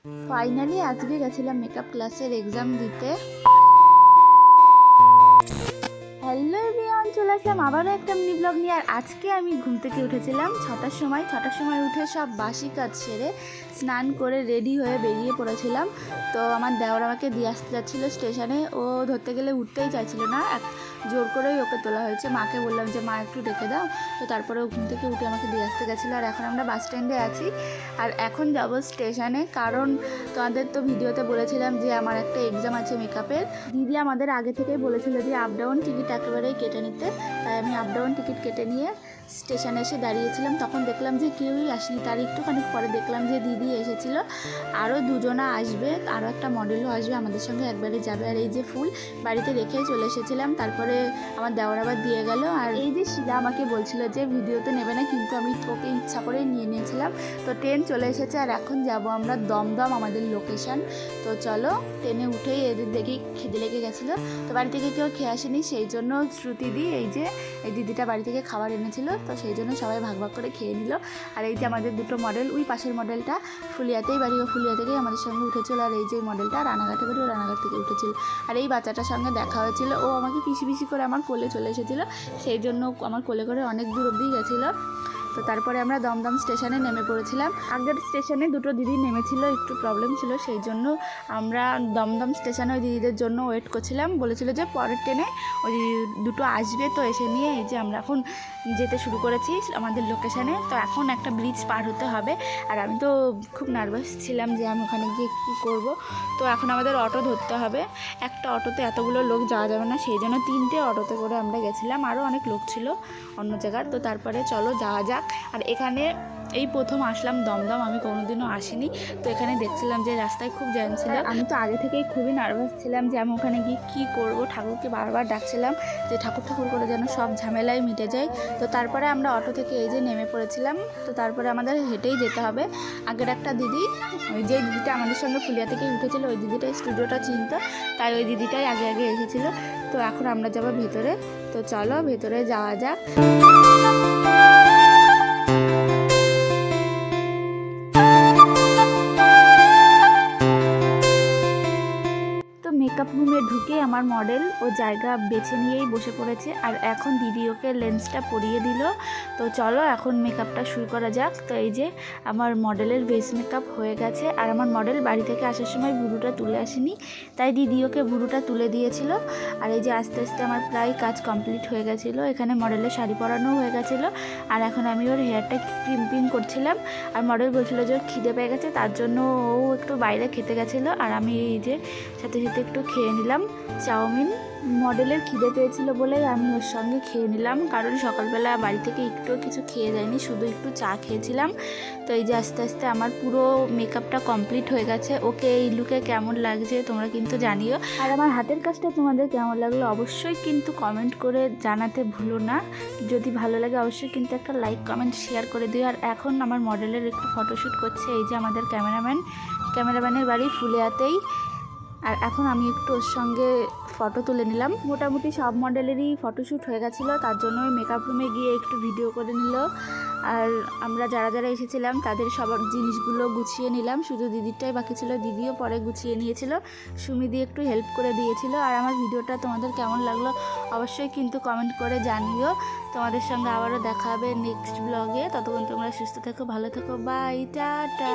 Finally আজকে গেছিলাম makeup ক্লাসের এক্সাম দিতে। হ্যালো এভরিওয়ান, চলে আসলাম আবারও একটা মিনি ব্লগ নিয়ে। আর আজকে আমি ঘুম থেকে উঠেছিলাম ছটার সময় উঠে সব বাসি কাজ সেরে স্নান করে রেডি হয়ে বেরিয়ে পড়েছিলাম। তো আমার দেওর আমাকে দিয়ে আসতে যাচ্ছিলো স্টেশনে। ও ধরতে গেলে উঠতেই চাইছিল না, জোর করেই ওকে তোলা হয়েছে। মাকে বললাম যে মা একটু ডেকে দাও, তো তারপরে ও ঘুম থেকে উঠে আমাকে দিয়ে আসতে গেছিলো। আর এখন আমরা বাস স্ট্যান্ডে আছি আর এখন যাব স্টেশনে, কারণ তোমাদের তো ভিডিওতে বলেছিলাম যে আমার একটা এক্সাম আছে মেকআপের। দিদি আমাদের আগে থেকেই বলেছিল যে আপ ডাউন টিকিট একেবারেই কেটে নিতে, তাই আমি আপ ডাউন টিকিট কেটে নিয়ে স্টেশনে এসে দাঁড়িয়েছিলাম। তখন দেখলাম যে কেউই আসেনি, তার একটুখানি পরে দেখলাম যে দিদি এসেছিল, আরও দুজনা আসবে, আরও একটা মডেলও আসবে আমাদের সঙ্গে, একবারে যাবে। আর এই যে ফুল বাড়িতে রেখেই চলে এসেছিলাম, তারপরে আমার দেওর আবার দিয়ে গেল। আর এই যে শিলা আমাকে বলছিল যে ভিডিওতে নেবে না, কিন্তু আমি ওকে ইচ্ছা করে নিয়ে নিয়েছিলাম। তো ট্রেন চলে এসেছে আর এখন যাব আমরা দমদম, আমাদের লোকেশন। তো চলো, ট্রেনে উঠেই এদের দেখি খিদে লেগে গেছিলো, তো বাড়ি থেকে কেউ খেয়ে আসেনি, সেই জন্য শ্রুতিদি এই যে এই দিদিটা বাড়ি থেকে খাবার এনেছিল, তো সেই জন্য সবাই ভাগ ভাগ করে খেয়ে নিল। আর এই যে আমাদের দুটো মডেল, ওই পাশের মডেলটা ফুলিয়াতেই বাড়ি, ও ফুলিয়া থেকেই আমাদের সঙ্গে উঠেছিল। আর এই যে মডেলটা রানাঘাটে বাড়ি, ও রানাঘাট থেকে উঠেছিল। আর এই বাচ্চাটার সঙ্গে দেখা হয়েছিল, ও আমাকে পিছি পিছি করে আমার কোলে চলে এসেছিলো, সেই জন্য আমার কোলে করে অনেক দূর অবধি গেছিলো। তো তারপরে আমরা দমদম স্টেশনে নেমে পড়েছিলাম। আগের স্টেশনে দুটো দিদি নেমেছিল, একটু প্রবলেম ছিল, সেই জন্য আমরা দমদম স্টেশনে ওই দিদিদের জন্য ওয়েট করছিলাম। বলেছিল যে পরের ট্রেনে ওই দুটো আসবে, তো এসে নিয়ে এই যে আমরা এখন যেতে শুরু করেছি আমাদের লোকেশানে। তো এখন একটা ব্রিজ পার হতে হবে, আর আমি তো খুব নার্ভাস ছিলাম যে আমি ওখানে গিয়ে কী করব। তো এখন আমাদের অটো ধরতে হবে, একটা অটোতে এতগুলো লোক যাওয়া যাবে না, সেই জন্য 3টে অটোতে করে আমরা গেছিলাম, আরও অনেক লোক ছিল অন্য জায়গার। তো তারপরে চলো যাওয়া যাক। আর এখানে এই প্রথম আসলাম দমদম, আমি কোনোদিনও আসিনি। তো এখানে দেখছিলাম যে রাস্তায় খুব জ্যাম ছিল, আমি তো আগে থেকেই খুবই নার্ভাস ছিলাম যে আমি ওখানে গিয়ে কী করব। ঠাকুরকে বারবার ডাকছিলাম যে ঠাকুর করে যেন সব ঝামেলাই মিটে যায়। তো তারপরে আমরা অটো থেকে এই যে নেমে পড়েছিলাম। তো তারপরে আমাদের হেঁটেই যেতে হবে। আগের একটা দিদি, ওই যে দিদিটা আমাদের সঙ্গে ফুলিয়া থেকেই উঠেছিল, ওই দিদিটাই স্টুডিওটা চিনতো, তাই ওই দিদিটাই আগে আগে এসেছিলো। তো এখন আমরা যাবো ভেতরে। তো চলো ভেতরে যাওয়া যাক। মেকআপ রুমে ঢুকে আমার মডেল ও জায়গা বেছে নিয়েই বসে পড়েছে, আর এখন দিদি ওকে লেন্সটা পরিয়ে দিল। তো চলো এখন মেকআপটা শুরু করা যাক। তো এই যে আমার মডেলের বেস মেকআপ হয়ে গেছে, আর আমার মডেল বাড়ি থেকে আসার সময় ভুরুটা তুলে আসেনি, তাই দিদি ওকে ভুরুটা তুলে দিয়েছিল। আর এই যে আস্তে আস্তে আমার প্রায় কাজ কমপ্লিট হয়ে গেছিলো, এখানে মডেলের শাড়ি পরানো হয়ে গেছিলো। আর এখন আমি ওর হেয়ারটা ক্রিম্পিং করছিলাম। আর মডেল বলছিল যে ওর খিদে পেয়ে গেছে, তার জন্য ও একটু বাইরে খেতে গেছিলো, আর আমি এই যে সাথে সাথে একটু খেয়ে নিলাম চাউমিন। মডেলের খিদে পেয়েছিল বলেই আমি ওর সঙ্গে খেয়ে নিলাম, কারণ সকালবেলা বাড়ি থেকে একটু কিছু খেয়ে যায়নি, শুধু একটু চা খেয়েছিলাম। তো এই যে আস্তে আস্তে আমার পুরো মেকআপটা কমপ্লিট হয়ে গেছে। ওকে এই লুকে কেমন লাগছে তোমরা কিন্তু জানিও, আর আমার হাতের কাজটা তোমাদের কেমন লাগলো অবশ্যই কিন্তু কমেন্ট করে জানাতে ভুলো না। যদি ভালো লাগে অবশ্যই কিন্তু একটা লাইক কমেন্ট শেয়ার করে দিও। আর এখন আমার মডেলের একটু ফটোশ্যুট করছে এই যে আমাদের ক্যামেরাম্যানের বাড়ি ফুলিয়াতেই। আর এখন আমি একটু ওর সঙ্গে ফটো তুলে নিলাম। মোটামুটি সব মডেলেরই ফটোশ্যুট হয়ে গেছিলো, তার জন্য ওই মেকআপ রুমে গিয়ে একটু ভিডিও করে নিল। আর আমরা যারা যারা এসেছিলাম তাদের সবার জিনিসগুলো গুছিয়ে নিলাম, শুধু দিদিরটাই বাকি ছিল, দিদিও পরে গুছিয়ে নিয়েছিল, সুমিদি একটু হেল্প করে দিয়েছিল। আর আমার ভিডিওটা তোমাদের কেমন লাগলো অবশ্যই কিন্তু কমেন্ট করে জানিও। তোমাদের সঙ্গে আবারও দেখা হবে নেক্সট ব্লগে। ততক্ষণ তোমরা সুস্থ থেকো, ভালো থেকো, বাই, টাটা।